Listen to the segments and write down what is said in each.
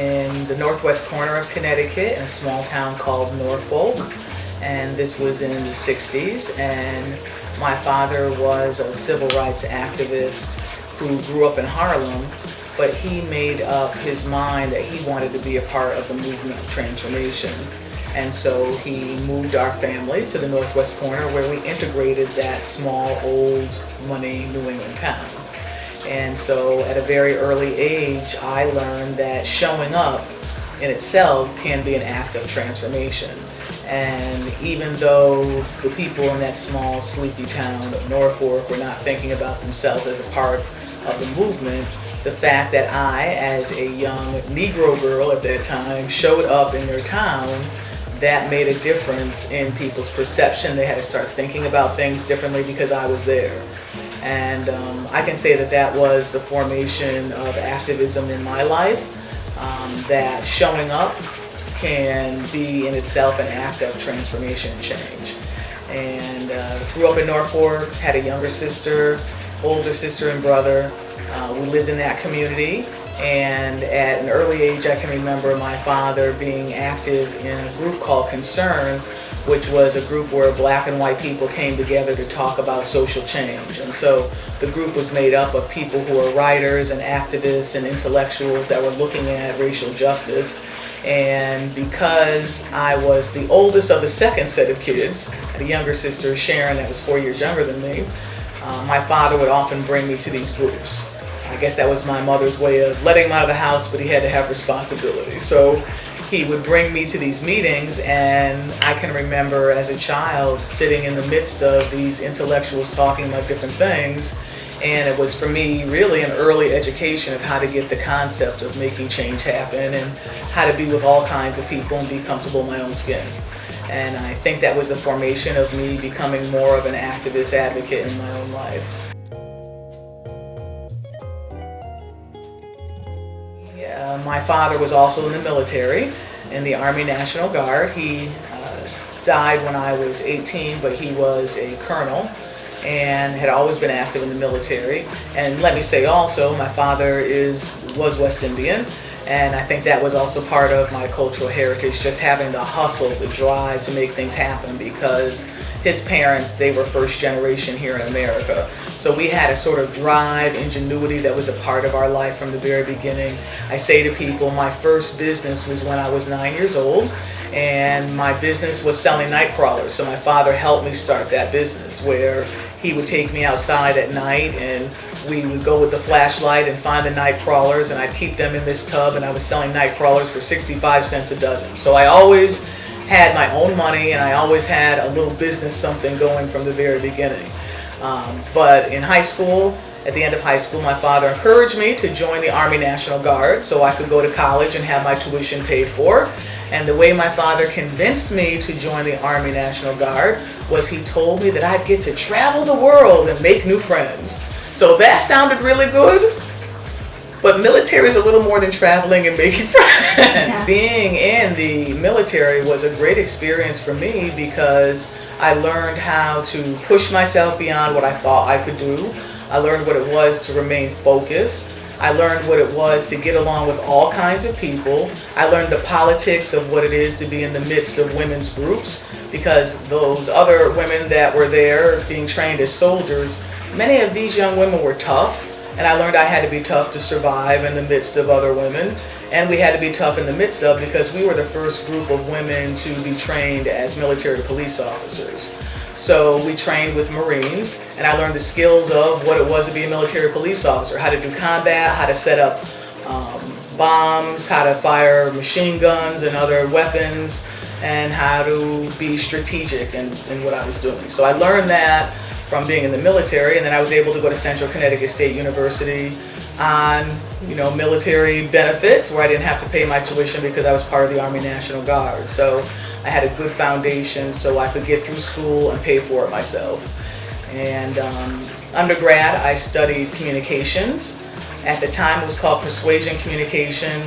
in the northwest corner of Connecticut in a small town called Norfolk, and this was in the 60s. And my father was a civil rights activist who grew up in Harlem, but he made up his mind that he wanted to be a part of the movement of transformation. And so he moved our family to the northwest corner where we integrated that small, old money New England town. And so at a very early age, I learned that showing up in itself can be an act of transformation. And even though the people in that small, sleepy town of Norfolk were not thinking about themselves as a part of the movement, the fact that I, as a young Negro girl at that time, showed up in their town, that made a difference in people's perception. They had to start thinking about things differently because I was there. And I can say that that was the formation of activism in my life, that showing up can be in itself an act of transformation and change. And grew up in Norfolk, had a younger sister, older sister and brother. We lived in that community, and at an early age I can remember my father being active in a group called Concern, which was a group where black and white people came together to talk about social change. And so the group was made up of people who are writers and activists and intellectuals that were looking at racial justice. And because I was the oldest of the second set of kids, I had a younger sister, Sharon, that was 4 years younger than me, my father would often bring me to these groups. I guess that was my mother's way of letting him out of the house, but he had to have responsibility. So he would bring me to these meetings, and I can remember as a child sitting in the midst of these intellectuals talking about different things, and it was for me really an early education of how to get the concept of making change happen and how to be with all kinds of people and be comfortable in my own skin. And I think that was the formation of me becoming more of an activist advocate in my own life. My father was also in the military, in the Army National Guard. He died when I was 18, but he was a colonel and had always been active in the military. And let me say also, my father was West Indian, and I think that was also part of my cultural heritage, just having the hustle, the drive to make things happen, because his parents, they were first generation here in America. So we had a sort of drive, ingenuity that was a part of our life from the very beginning. I say to people, my first business was when I was 9 years old, and my business was selling night crawlers. So my father helped me start that business, where he would take me outside at night and we would go with the flashlight and find the night crawlers, and I'd keep them in this tub, and I was selling night crawlers for 65 cents a dozen. So I always had my own money, and I always had a little business something going from the very beginning. But in high school, at the end of high school, my father encouraged me to join the Army National Guard so I could go to college and have my tuition paid for. And the way my father convinced me to join the Army National Guard was he told me that I'd get to travel the world and make new friends. So that sounded really good, but military is a little more than traveling and making friends. Yeah. Being in the military was a great experience for me because I learned how to push myself beyond what I thought I could do. I learned what it was to remain focused. I learned what it was to get along with all kinds of people. I learned the politics of what it is to be in the midst of women's groups, because those other women that were there being trained as soldiers, many of these young women were tough, and I learned I had to be tough to survive in the midst of other women. And we had to be tough in the midst of, because we were the first group of women to be trained as military police officers. So we trained with Marines, and I learned the skills of what it was to be a military police officer, how to do combat, how to set up bombs, how to fire machine guns and other weapons, and how to be strategic in what I was doing. So I learned that from being in the military, and then I was able to go to Central Connecticut State University on military benefits, where I didn't have to pay my tuition because I was part of the Army National Guard. So I had a good foundation so I could get through school and pay for it myself. And undergrad, I studied communications. At the time, it was called persuasion communication,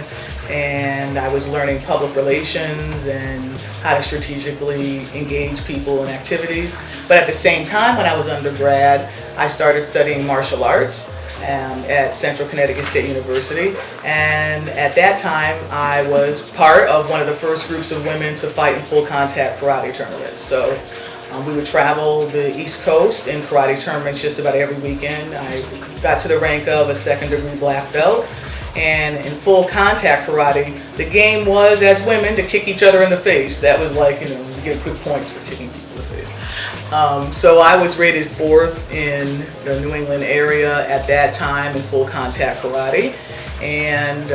and I was learning public relations and how to strategically engage people in activities. But at the same time, when I was undergrad, I started studying martial arts. at Central Connecticut State University. And at that time, I was part of one of the first groups of women to fight in full contact karate tournaments. So we would travel the East Coast in karate tournaments just about every weekend. I got to the rank of a second-degree black belt. And in full contact karate, the game was, as women, to kick each other in the face. That was like, you get good points for kicking people in the face. So I was rated 4th in the New England area at that time in full contact karate. And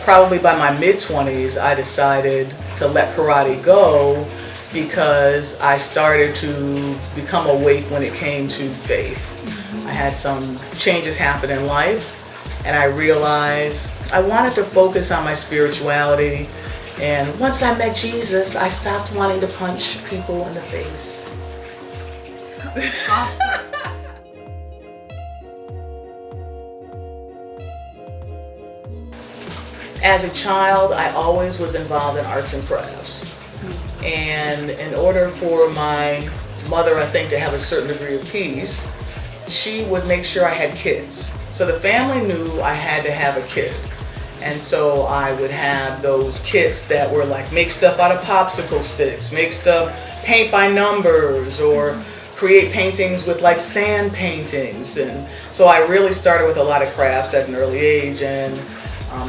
probably by my mid-20s, I decided to let karate go because I started to become awake when it came to faith. I had some changes happen in life. And I realized I wanted to focus on my spirituality. And once I met Jesus, I stopped wanting to punch people in the face. Awesome. As a child, I always was involved in arts and crafts. And in order for my mother, I think, to have a certain degree of peace, she would make sure I had kids. So the family knew I had to have a kid. And so I would have those kits that were like make stuff out of popsicle sticks, make stuff, paint by numbers, or create paintings with like sand paintings. And so I really started with a lot of crafts at an early age. And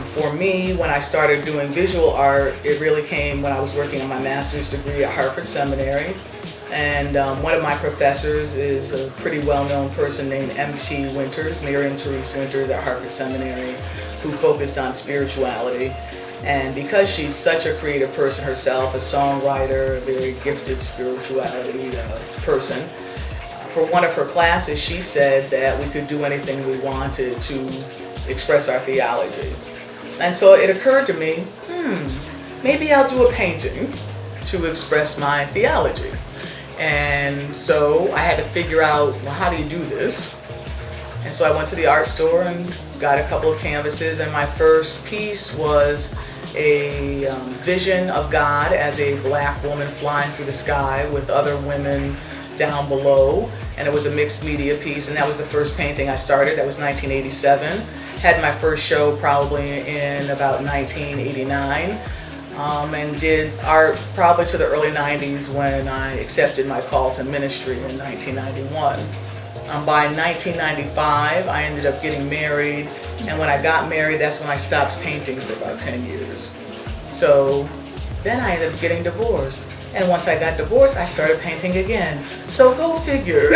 for me, when I started doing visual art, it really came when I was working on my master's degree at Hartford Seminary. And one of my professors is a pretty well-known person named M.T. Winters, Miriam Therese Winters at Hartford Seminary, who focused on spirituality. And because she's such a creative person herself, a songwriter, a very gifted spirituality person, for one of her classes, she said that we could do anything we wanted to express our theology. And so it occurred to me, maybe I'll do a painting to express my theology. And so I had to figure out, well, how do you do this? And so I went to the art store and got a couple of canvases, and my first piece was a vision of God as a black woman flying through the sky with other women down below. And it was a mixed media piece, and that was the first painting I started. That was 1987. Had my first show probably in about 1989. And did art probably to the early 90s when I accepted my call to ministry in 1991. By 1995, I ended up getting married, and when I got married, that's when I stopped painting for about 10 years. So then I ended up getting divorced. And once I got divorced, I started painting again. So go figure.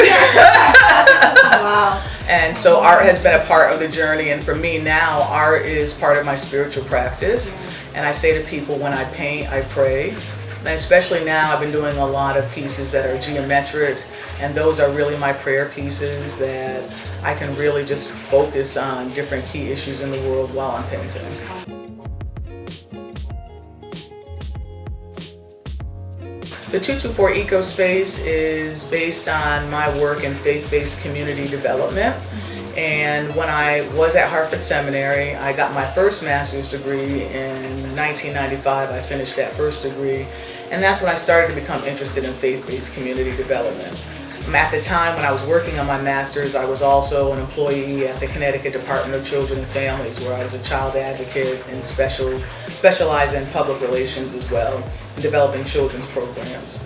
Wow. And so art has been a part of the journey, and for me now, art is part of my spiritual practice. And I say to people, when I paint, I pray. And especially now, I've been doing a lot of pieces that are geometric, and those are really my prayer pieces that I can really just focus on different key issues in the world while I'm painting. The 224 EcoSpace is based on my work in faith-based community development. And when I was at Hartford Seminary, I got my first master's degree in 1995. I finished that first degree, and that's when I started to become interested in faith-based community development. At the time when I was working on my master's, I was also an employee at the Connecticut Department of Children and Families, where I was a child advocate and specialized in public relations as well, in developing children's programs.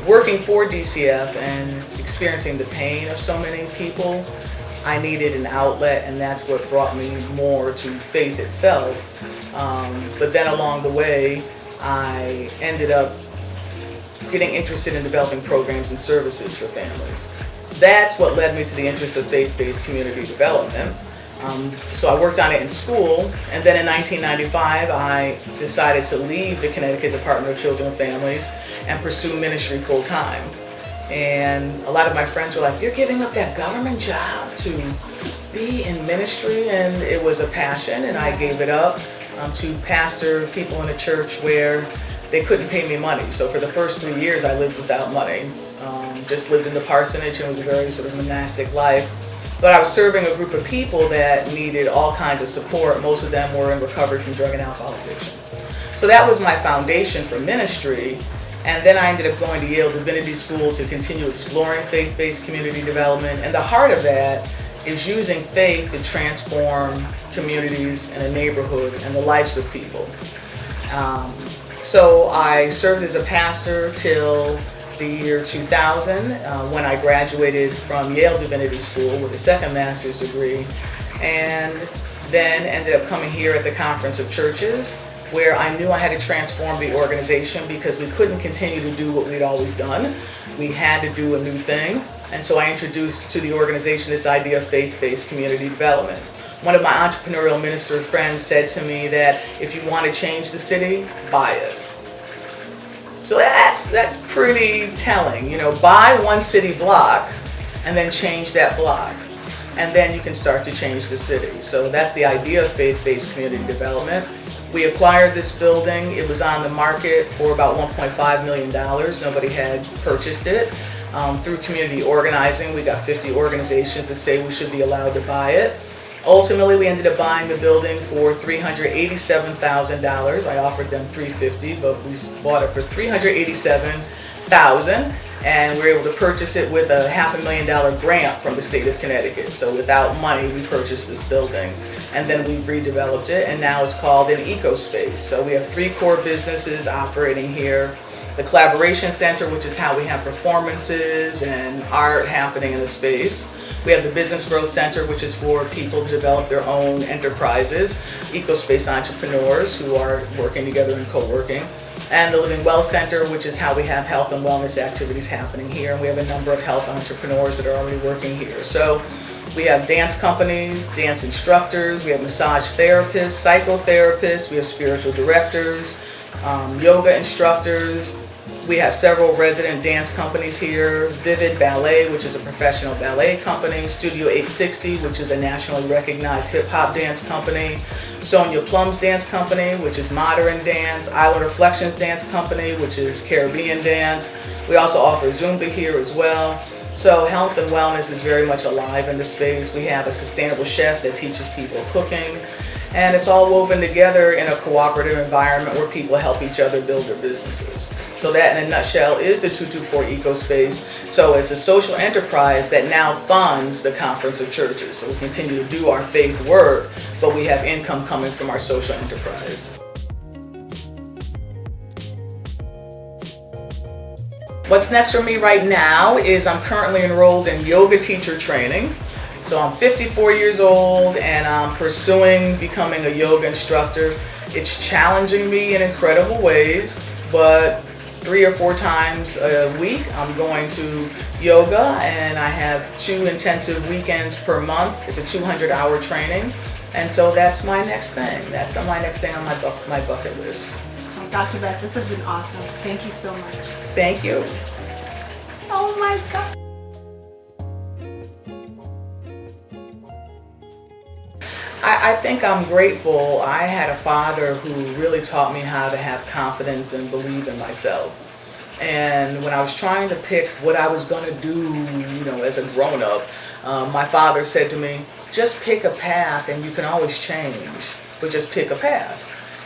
Working for DCF and experiencing the pain of so many people, I needed an outlet, and that's what brought me more to faith itself. But then along the way, I ended up getting interested in developing programs and services for families. That's what led me to the interest of faith-based community development. So I worked on it in school, and then in 1995 I decided to leave the Connecticut Department of Children and Families and pursue ministry full-time. And a lot of my friends were like, "You're giving up that government job to be in ministry?" And it was a passion, and I gave it up to pastor people in a church where they couldn't pay me money. So for the first 3 years I lived without money. Just lived in the parsonage, and it was a very sort of monastic life. But I was serving a group of people that needed all kinds of support. Most of them were in recovery from drug and alcohol addiction. So that was my foundation for ministry. And then I ended up going to Yale Divinity School to continue exploring faith-based community development. And the heart of that is using faith to transform communities and a neighborhood and the lives of people. So I served as a pastor till the year 2000 when I graduated from Yale Divinity School with a second master's degree, and then ended up coming here at the Conference of Churches, where I knew I had to transform the organization because we couldn't continue to do what we'd always done. We had to do a new thing, and so I introduced to the organization this idea of faith-based community development. One of my entrepreneurial minister friends said to me that if you want to change the city, buy it. So that's pretty telling. You know, buy one city block and then change that block, and then you can start to change the city. So that's the idea of faith-based community development. We acquired this building. It was on the market for about $1.5 million. Nobody had purchased it. Through community organizing, we got 50 organizations that say we should be allowed to buy it. Ultimately, we ended up buying the building for $387,000. I offered them $350,000, but we bought it for $387,000, and we were able to purchase it with a $500,000 grant from the state of Connecticut. So without money, we purchased this building, and then we've redeveloped it, and now it's called an EcoSpace. So we have 3 core businesses operating here. The Collaboration Center, which is how we have performances and art happening in the space. We have the Business Growth Center, which is for people to develop their own enterprises, EcoSpace entrepreneurs who are working together and co-working. And the Living Well Center, which is how we have health and wellness activities happening here. And we have a number of health entrepreneurs that are already working here. So we have dance companies, dance instructors, we have massage therapists, psychotherapists, we have spiritual directors, yoga instructors. We have several resident dance companies here. Vivid Ballet, which is a professional ballet company. Studio 860, which is a nationally recognized hip-hop dance company. Sonia Plum's dance company, which is modern dance. Island Reflections dance company, which is Caribbean dance. We also offer Zumba here as well. So health and wellness is very much alive in the space. We have a sustainable chef that teaches people cooking. And it's all woven together in a cooperative environment where people help each other build their businesses. So that, in a nutshell, is the 224 EcoSpace. So it's a social enterprise that now funds the Conference of Churches. So we continue to do our faith work, but we have income coming from our social enterprise. What's next for me right now is I'm currently enrolled in yoga teacher training. So I'm 54 years old and I'm pursuing becoming a yoga instructor. It's challenging me in incredible ways, but 3 or 4 times a week I'm going to yoga, and I have 2 intensive weekends per month. It's a 200-hour training, and so that's my next thing. That's my next thing on my bucket list. Oh, Dr. Bess, this has been awesome. Thank you so much. Thank you. Oh my God. I think I'm grateful. I had a father who really taught me how to have confidence and believe in myself. And when I was trying to pick what I was going to do, as a grown-up, my father said to me, just pick a path and you can always change, but just pick a path.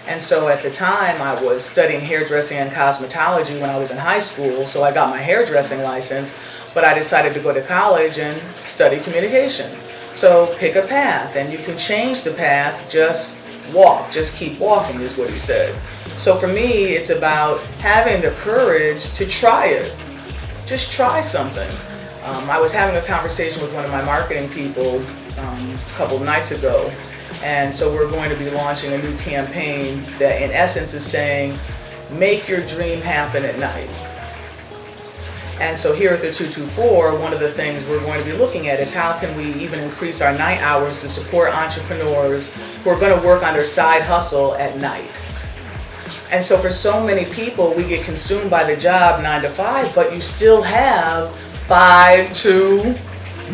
And so at the time I was studying hairdressing and cosmetology when I was in high school, so I got my hairdressing license, but I decided to go to college and study communication. So pick a path, and you can change the path, just walk, just keep walking is what he said. So for me, it's about having the courage to try it. Just try something. I was having a conversation with one of my marketing people a couple of nights ago, and so we're going to be launching a new campaign that in essence is saying, make your dream happen at night. And so here at the 224, one of the things we're going to be looking at is how can we even increase our night hours to support entrepreneurs who are going to work on their side hustle at night. And so for so many people, we get consumed by the job 9 to 5, but you still have 5 to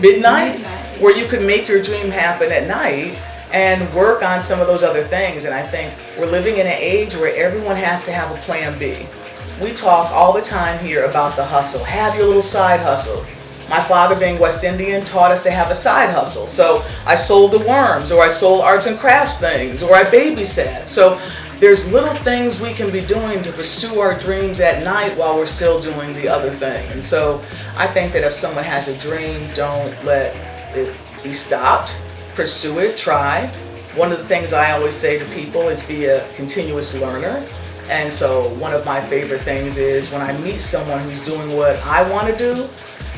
midnight where you could make your dream happen at night and work on some of those other things. And I think we're living in an age where everyone has to have a plan B. We talk all the time here about the hustle. Have your little side hustle. My father, being West Indian, taught us to have a side hustle. So I sold the worms, or I sold arts and crafts things, or I babysat. So there's little things we can be doing to pursue our dreams at night while we're still doing the other thing. And so I think that if someone has a dream, don't let it be stopped, pursue it, try. One of the things I always say to people is be a continuous learner. And so one of my favorite things is when I meet someone who's doing what I want to do,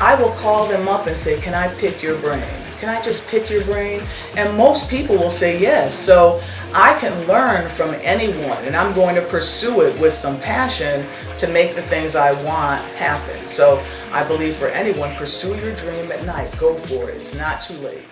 I will call them up and say, can I pick your brain? Can I just pick your brain? And most people will say yes. So I can learn from anyone, and I'm going to pursue it with some passion to make the things I want happen. So I believe for anyone, pursue your dream at night. Go for it. It's not too late.